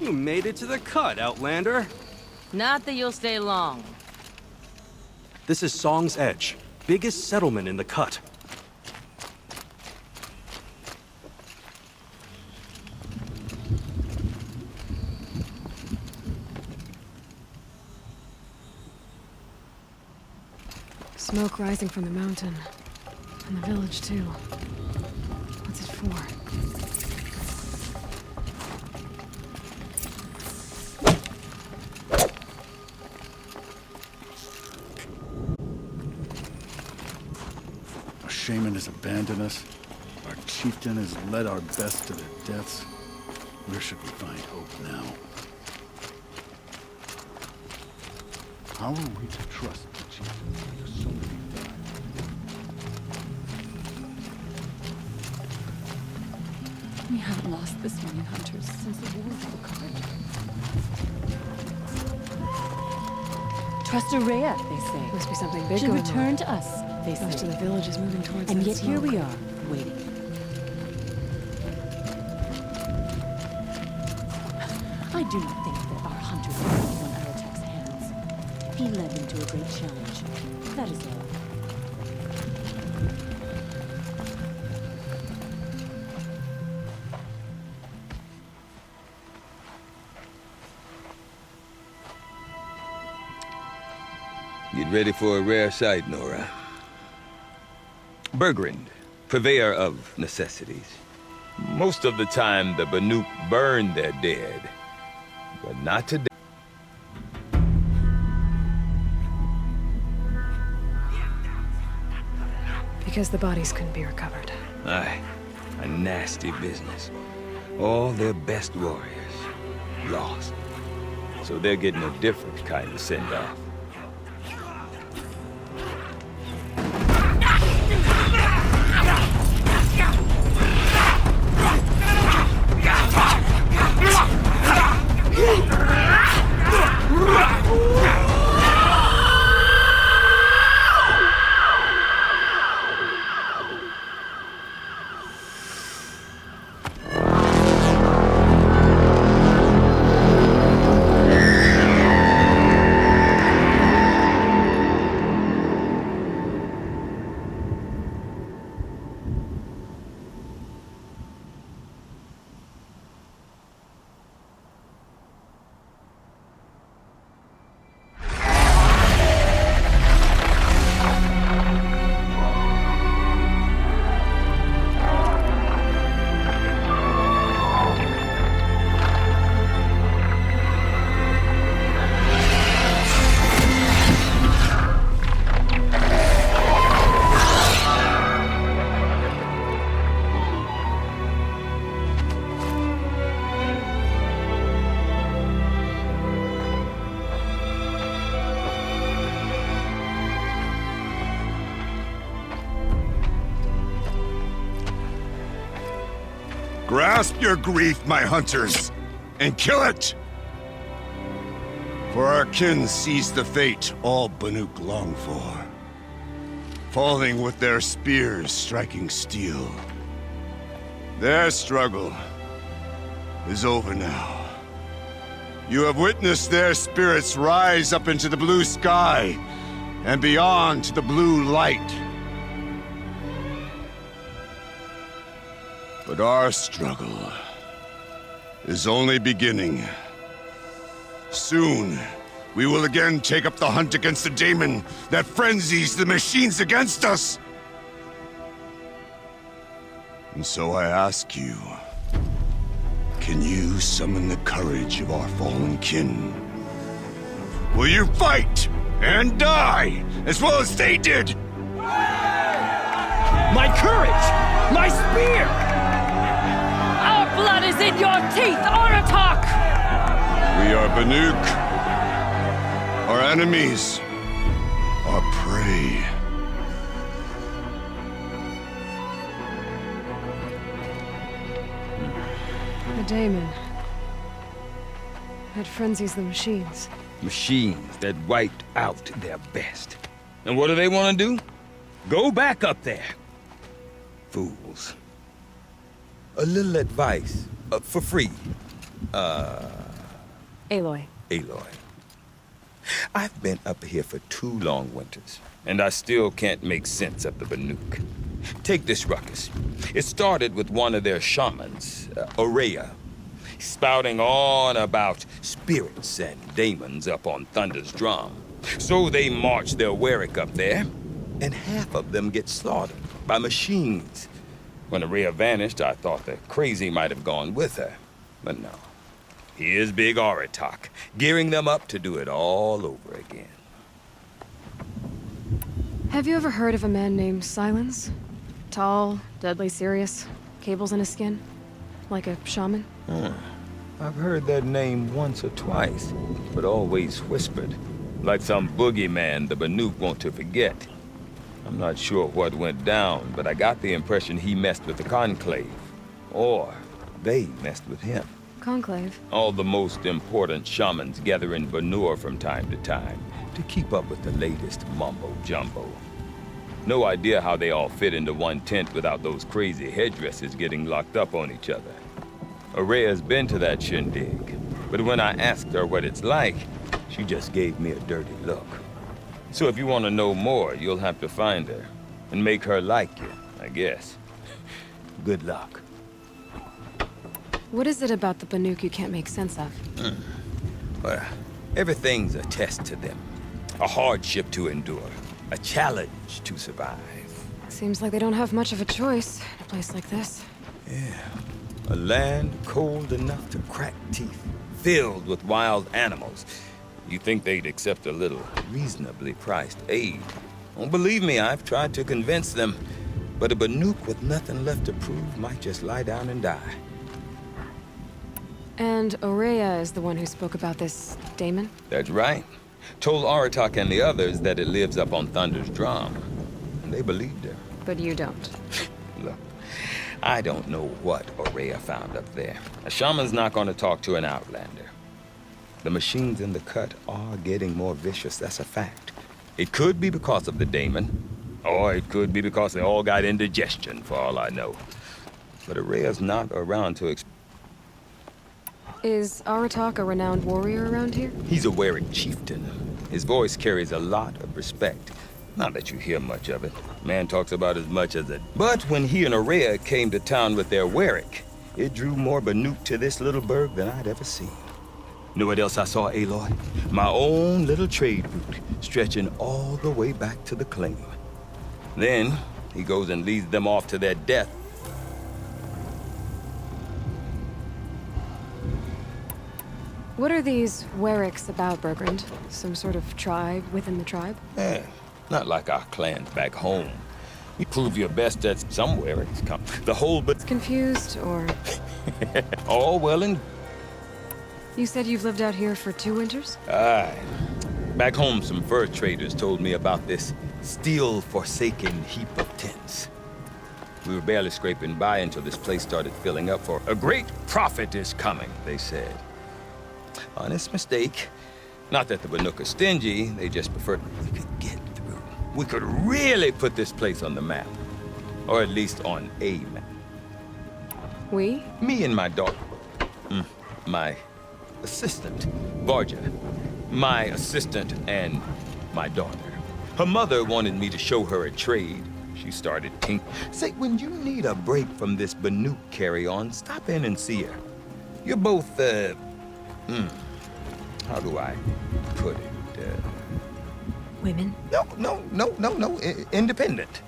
You made it to the cut, Outlander. Not that you'll stay long. This is Song's Edge, biggest settlement in the cut. Smoke rising from the mountain. And the village, too. What's it for? Our shaman has abandoned us. Our chieftain has led our best to their deaths. Where should we find hope now? How are we to trust the chieftain after so many died? We haven't lost this many hunters since the wars of the Card. Trust Araya, they say. Must be something big She'll going return on. to us, they say. Most of the village is moving towards And that yet here smoke. we are, waiting. I do not think that our hunters are easy on Aratek's hands. He led them to a great challenge. That is all. Get ready for a rare sight, Nora. Bergrand, purveyor of necessities. Most of the time, the Banuk burn their dead, but not today. Because the bodies couldn't be recovered. Aye, a nasty business. All their best warriors lost. So they're getting a different kind of send-off. Grasp your grief, my hunters, and kill it! For our kin sees the fate all Banuk long for. Falling with their spears striking steel. Their struggle is over now. You have witnessed their spirits rise up into the blue sky and beyond to the blue light. But our struggle is only beginning. Soon, we will again take up the hunt against the daemon that frenzies the machines against us. And so I ask you, can you summon the courage of our fallen kin? Will you fight and die as well as they did? My courage! My spear! Our blood is in your teeth, Aratak! We are Banuk. Our enemies are prey. The daemon. That frenzies the machines. Machines that wiped out their best. And what do they want to do? Go back up there. Fools. A little advice, for free. Aloy. Aloy. I've been up here for 2 long winters, and I still can't make sense of the Banuk. Take this ruckus. It started with one of their shamans, Ourea, spouting on about spirits and demons up on Thunder's drum. So they march their Warwick up there, and half of them get slaughtered by machines. When Ourea vanished, I thought the crazy might have gone with her, but no. Here's Big Aratak, gearing them up to do it all over again. Have you ever heard of a man named Silence? Tall, deadly serious, cables in his skin? Like a shaman? I've heard that name once or twice, but always whispered. Like some boogeyman the Banuk want to forget. I'm not sure what went down, but I got the impression he messed with the Conclave. Or they messed with him. Conclave? All the most important shamans gather in Banur from time to time to keep up with the latest mumbo-jumbo. No idea how they all fit into one tent without those crazy headdresses getting locked up on each other. Ourea's been to that shindig, but when I asked her what it's like, she just gave me a dirty look. So if you want to know more, you'll have to find her and make her like you, I guess. Good luck. What is it about the Banuk you can't make sense of? Well, everything's a test to them. A hardship to endure. A challenge to survive. Seems like they don't have much of a choice in a place like this. Yeah. A land cold enough to crack teeth. Filled with wild animals. You think they'd accept a little reasonably priced aid. Oh, believe me, I've tried to convince them. But a Banuk with nothing left to prove might just lie down and die. And Ourea is the one who spoke about this daemon? That's right. Told Aratak and the others that it lives up on Thunder's drum. And they believed her. But you don't. Look, I don't know what Ourea found up there. A shaman's not going to talk to an outlander. The machines in the cut are getting more vicious, that's a fact. It could be because of the daemon, or it could be because they all got indigestion, for all I know. But Ourea's not around to Is Aratak a renowned warrior around here? He's a Warwick chieftain. His voice carries a lot of respect. Not that you hear much of it. Man talks about as much as it. But when he and Ourea came to town with their Warwick, it drew more Banuk to this little burg than I'd ever seen. Know what else I saw, Aloy? My own little trade route, stretching all the way back to the claim. Then, he goes and leads them off to their death. What are these Warwicks about, Bergrand? Some sort of tribe within the tribe? Yeah, not like our clans back home. You prove your best at somewhere it's come. The whole but Confused, or... all well and You said you've lived out here for 2 winters? aye. Back home, some fur traders told me about this steel-forsaken heap of tents. We were barely scraping by until this place started filling up for a great prophet is coming, they said. Honest mistake. Not that the Banuk are stingy, they just preferred we could get through. We could really put this place on the map. Or at least on a map. We? Me and my daughter. My assistant, Varja. My assistant and my daughter. Her mother wanted me to show her a trade. She started Say, when you need a break from this Banuk carry-on, stop in and see her. You're both, how do I put it? Women? No. Independent.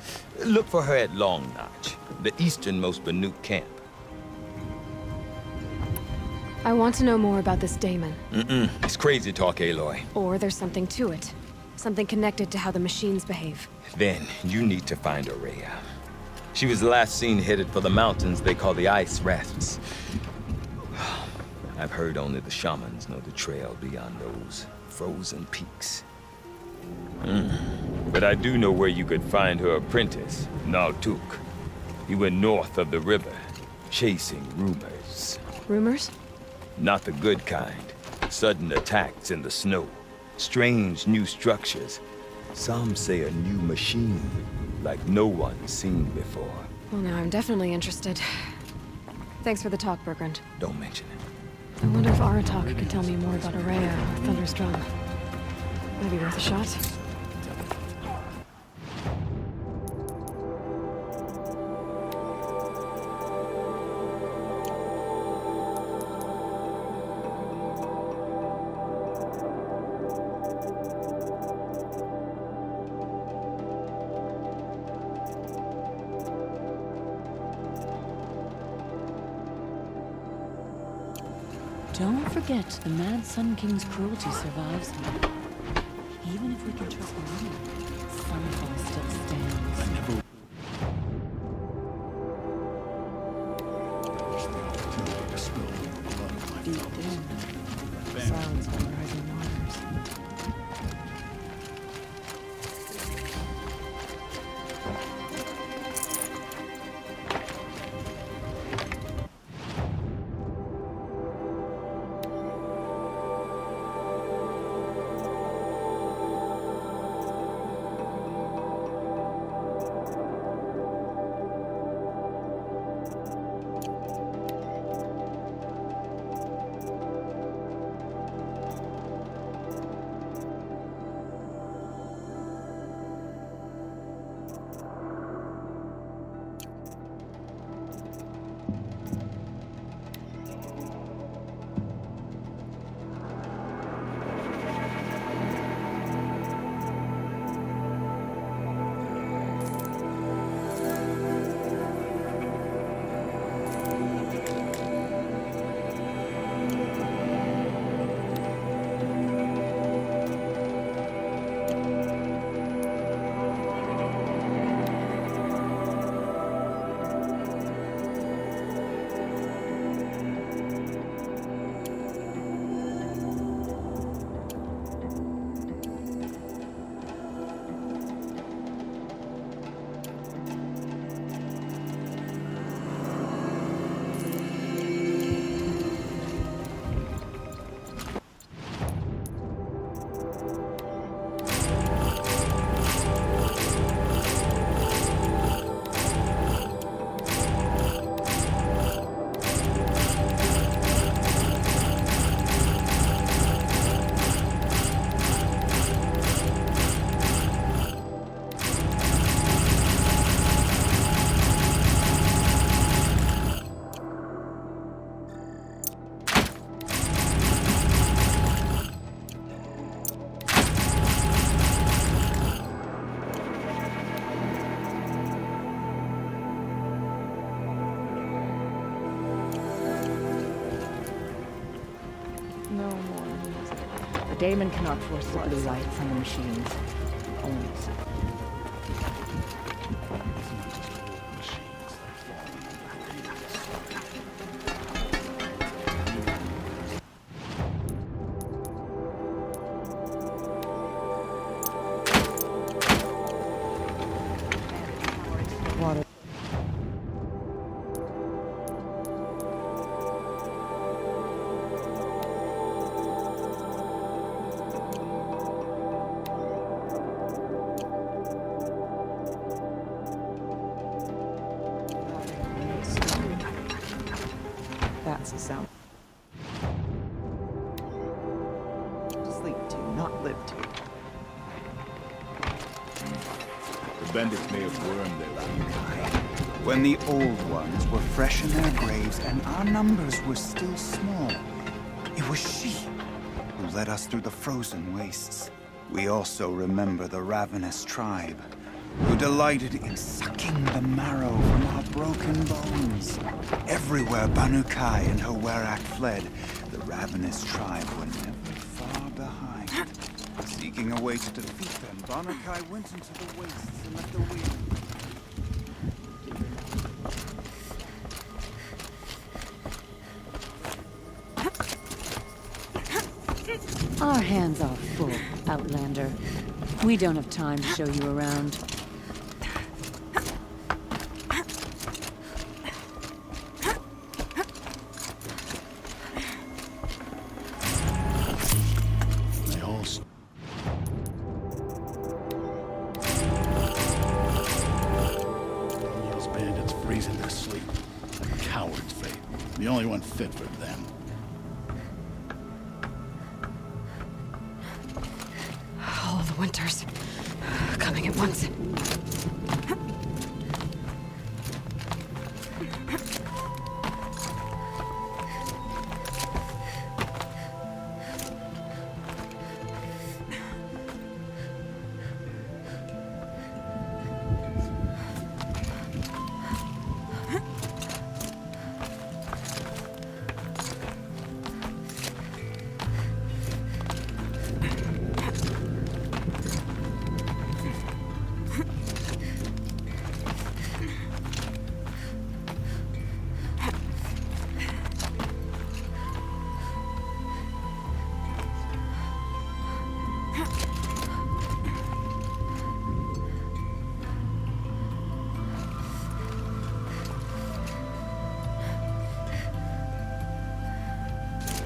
Look for her at Long Notch, the easternmost Banuk camp. I want to know more about this daemon. It's crazy talk, Aloy. Or there's something to it. Something connected to how the machines behave. Then you need to find Ourea. She was last seen headed for the mountains they call the Ice Rafts. I've heard only the shamans know the trail beyond those frozen peaks. But I do know where you could find her apprentice, Naltuk. He went north of the river, chasing rumors. Rumors? Not the good kind. Sudden attacks in the snow. Strange new structures. Some say a new machine, like no one's seen before. Well, now I'm definitely interested. Thanks for the talk, Bergrand. Don't mention it. I wonder if Aratak could tell me more about Araya or Thunderstrong. Maybe worth a shot. Don't forget, the Mad Sun King's cruelty survives. Even if we can trust money, Sunfall still stands. I never opportunity to spill the blood of my Deep fellows. in, silence on the rising waters. No more music. The daemon cannot force the blue light from the machines. Only so. Water. That's the sound. Sleep to, not live to. The bandits may have wormed their land. When the old ones were fresh in their graves and our numbers were still small, it was she who led us through the frozen wastes. We also remember the ravenous tribe, who delighted in sucking the marrow from our broken bones. Everywhere Banu Kai and her Werak fled, the ravenous tribe were never far behind. Seeking a way to defeat them, Banu Kai went into the wastes and let the wind. Our hands are full, Outlander. We don't have time to show you around. They all those bandits freezing their sleep. A coward's fate. The only one fit for them. hunters. Coming at once.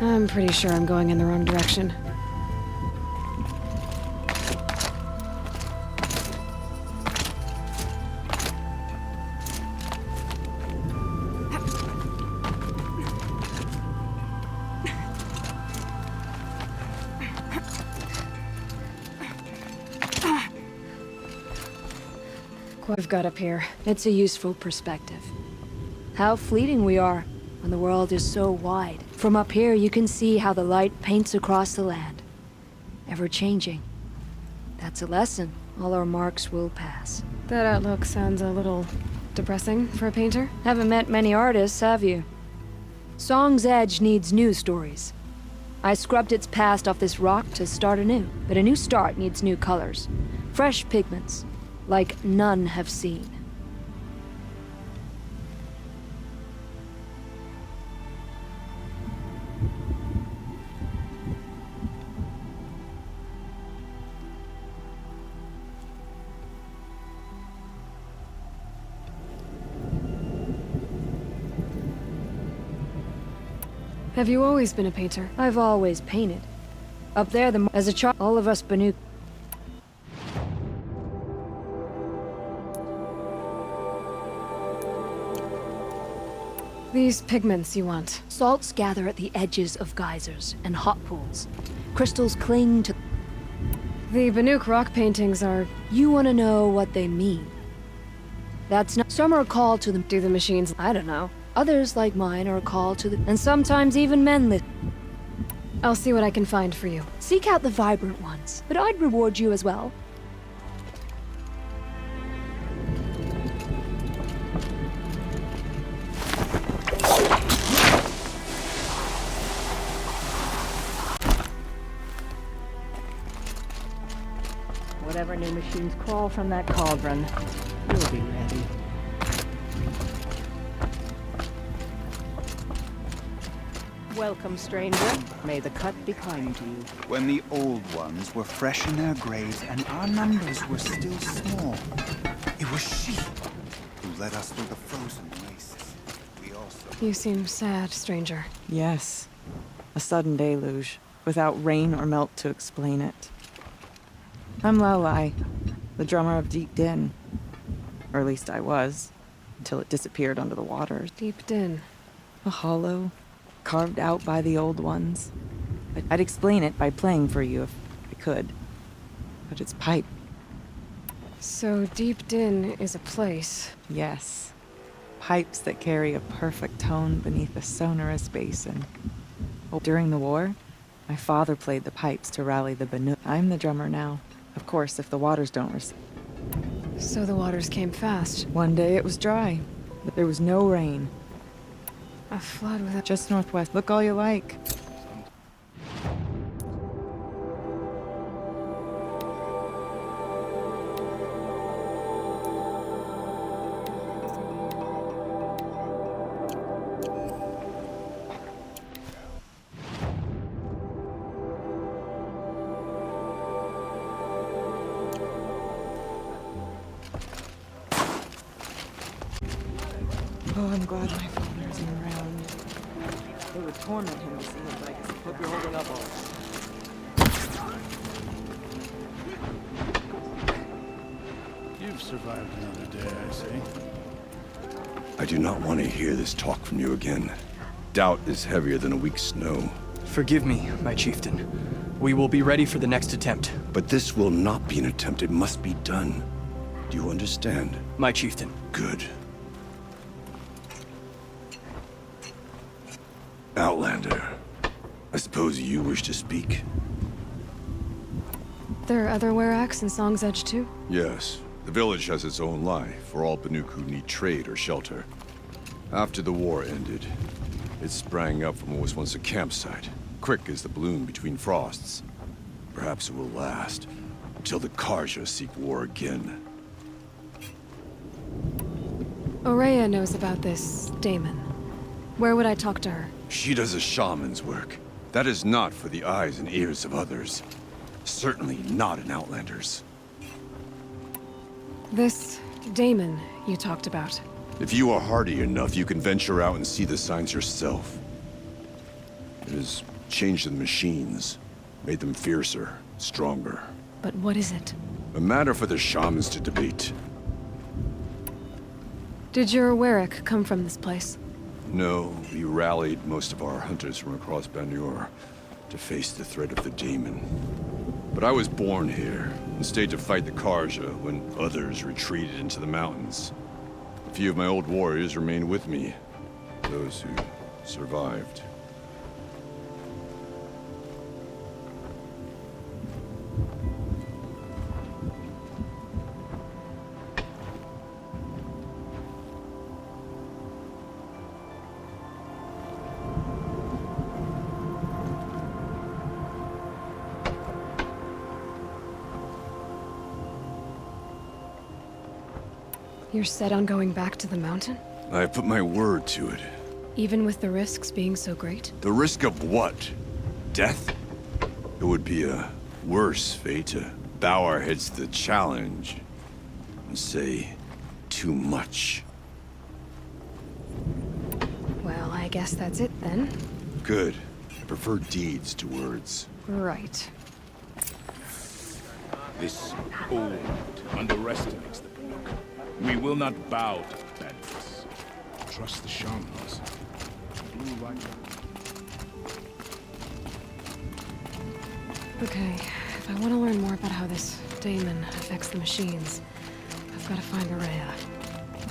I'm pretty sure I'm going in the wrong direction. What I've got up here. It's a useful perspective. How fleeting we are when the world is so wide. From up here, you can see how the light paints across the land. Ever changing. That's a lesson. All our marks will pass. That outlook sounds a little depressing for a painter. Haven't met many artists, have you? Song's Edge needs new stories. I scrubbed its past off this rock to start anew, but a new start needs new colors. Fresh pigments, like none have seen. Have you always been a painter? I've always painted. Up there, as a child, all of us Banuk. These pigments you want. Salts gather at the edges of geysers and hot pools. Crystals cling to... The Banuk rock paintings are... You want to know what they mean. That's not... Some are called to them... Do the machines... I don't know. Others, like mine, are called to the... And sometimes even men I'll see what I can find for you. Seek out the vibrant ones, but I'd reward you as well. Whatever new machines crawl from that cauldron, you'll be ready. Welcome, stranger. May the cut be kind to you. When the old ones were fresh in their graves and our numbers were still small, it was she who led us through the frozen wastes. We also... You seem sad, stranger. Yes. A sudden deluge, without rain or melt to explain it. I'm Laolai, the drummer of Deep Din. Or at least I was, until it disappeared under the waters. Deep Din. A hollow, carved out by the old ones. I'd explain it by playing for you if I could. But it's pipe. So Deep Din is a place. Yes. Pipes that carry a perfect tone beneath a sonorous basin. During the war, my father played the pipes to rally the Banuk. I'm the drummer now. Of course, if the waters don't recede. So the waters came fast. One day it was dry, but there was no rain. A flood with Just northwest. Look all you like. Oh, I'm glad my father isn't around. It would torment him to see his legacy. Hope you're holding up all right. You've survived another day, I see. I do not want to hear this talk from you again. Doubt is heavier than a week's snow. Forgive me, my chieftain. We will be ready for the next attempt. But this will not be an attempt. It must be done. Do you understand? My chieftain. Good. Outlander, I suppose you wish to speak? There are other Weraks in Song's Edge too? Yes. The village has its own life for all Banuk who need trade or shelter. After the war ended, it sprang up from what was once a campsite, quick as the bloom between frosts. Perhaps it will last, until the Karja seek war again. Ourea knows about this Damon. Where would I talk to her? She does a shaman's work. That is not for the eyes and ears of others. Certainly not an Outlander's. This Damon you talked about. If you are hardy enough, you can venture out and see the signs yourself. It has changed the machines, made them fiercer, stronger. But what is it? A matter for the shamans to debate. Did your Werak come from this place? No, we rallied most of our hunters from across Banur to face the threat of the Daemon. But I was born here, and stayed to fight the Karja when others retreated into the mountains. A few of my old warriors remained with me, those who survived. You're set on going back to the mountain? I put my word to it. Even with the risks being so great? The risk of what? Death? It would be a worse fate to bow our heads to the challenge and say too much. Well, I guess that's it then. Good. I prefer deeds to words. Right. This old underestimates the Banuk. We will not bow to the bandits. Trust the shamans. Blue light. Okay, if I want to learn more about how this Daemon affects the machines, I've got to find Ourea.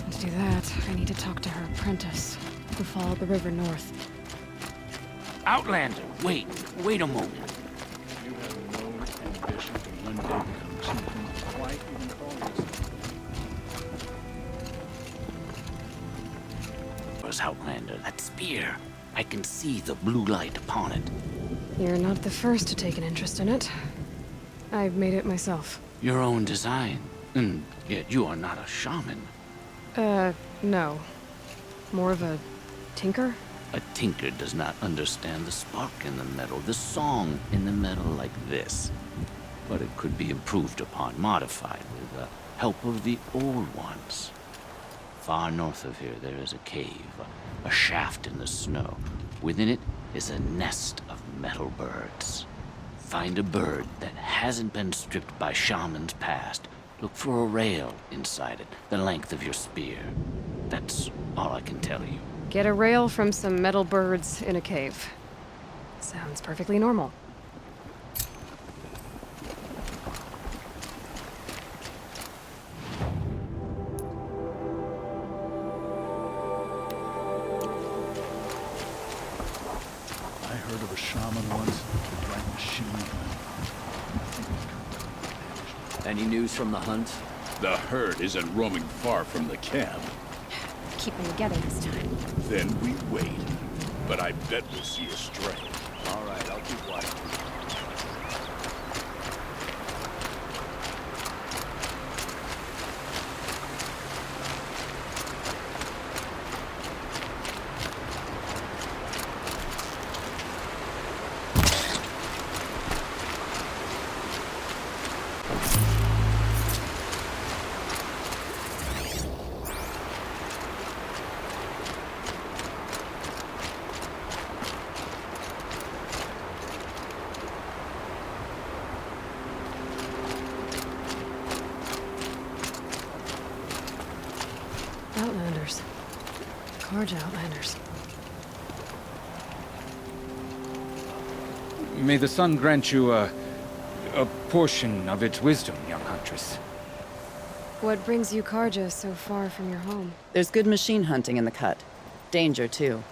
And to do that, I need to talk to her apprentice, who followed the river north. Outlander, wait a moment. You have no ambition to one day become chieftain. Why even call yourself? Outlander, that spear. I can see the blue light upon it. You're not the first to take an interest in it. I've made it myself. Your own design. And yet you are not a shaman. No. More of a tinker? A tinker does not understand the spark in the metal, the song in the metal like this. But it could be improved upon, modified with the help of the old ones. Far north of here, there is a cave, a shaft in the snow. Within it is a nest of metal birds. Find a bird that hasn't been stripped by shamans past. Look for a rail inside it, the length of your spear. That's all I can tell you. Get a rail from some metal birds in a cave. Sounds perfectly normal. I heard of a shaman once who could write machine gun. Any news from the hunt? The herd isn't roaming far from the camp. Keep them together this time. Then we wait. But I bet we'll see a stray. All right, I'll keep watching. Outlanders. Karja Outlanders. May the sun grant you a portion of its wisdom, young huntress. What brings you Karja so far from your home? There's good machine hunting in the cut. Danger, too.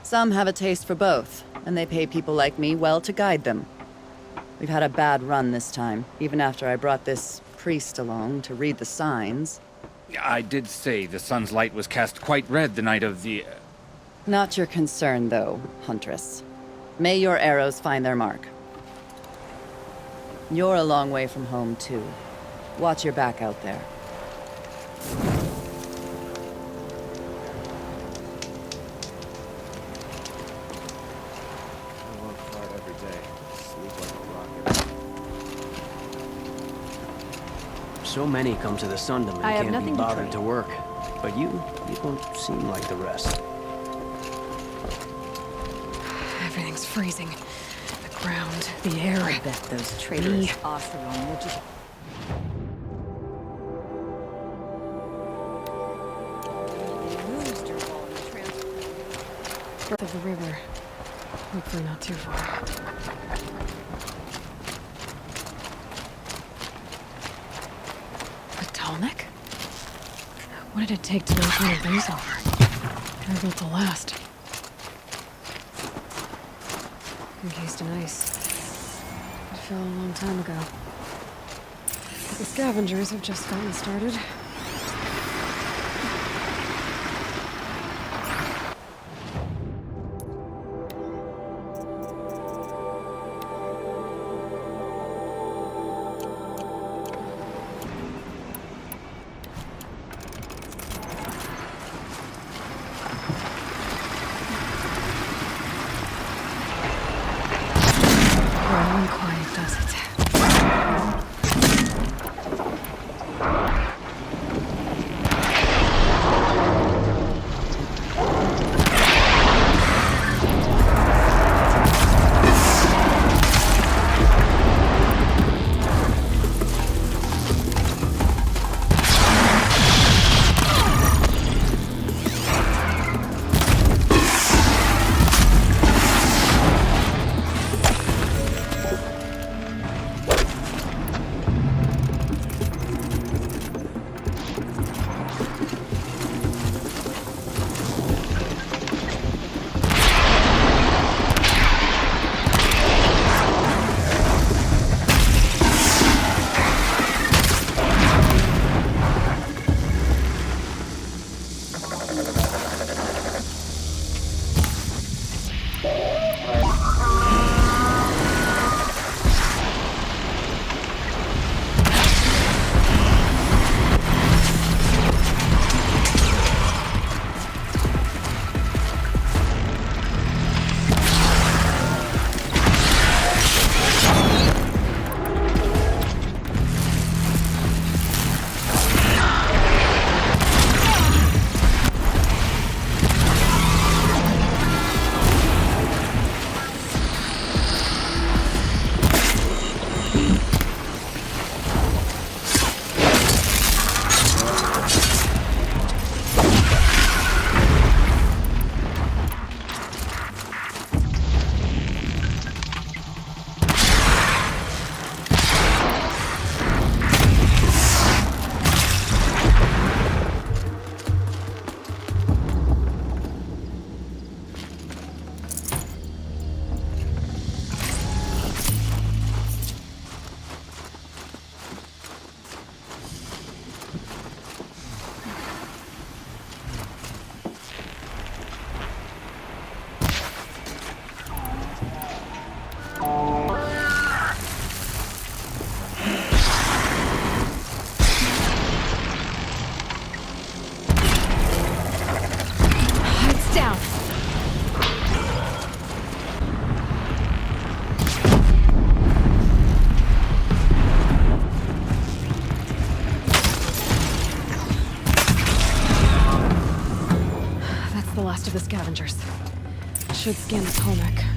Some have a taste for both, and they pay people like me well to guide them. We've had a bad run this time, even after I brought this priest along to read the signs. I did say the sun's light was cast quite red the night of the... Not your concern, though, Huntress. May your arrows find their mark. You're a long way from home, too. Watch your back out there. I work hard every day. Sleep like a rocket. So many come to the Sundom and I have can't be nothing to bothered trade. to work. But you don't seem like the rest. Everything's freezing. The ground, the air. I bet those traitors Oseram will just... North of the river. Hopefully not too far. Potomac? What did it take to knock one of those over? They're built to last. Encased in ice. It fell a long time ago. But the scavengers have just gotten started. Well and quiet does it. The scavengers. Should scan the Potomac.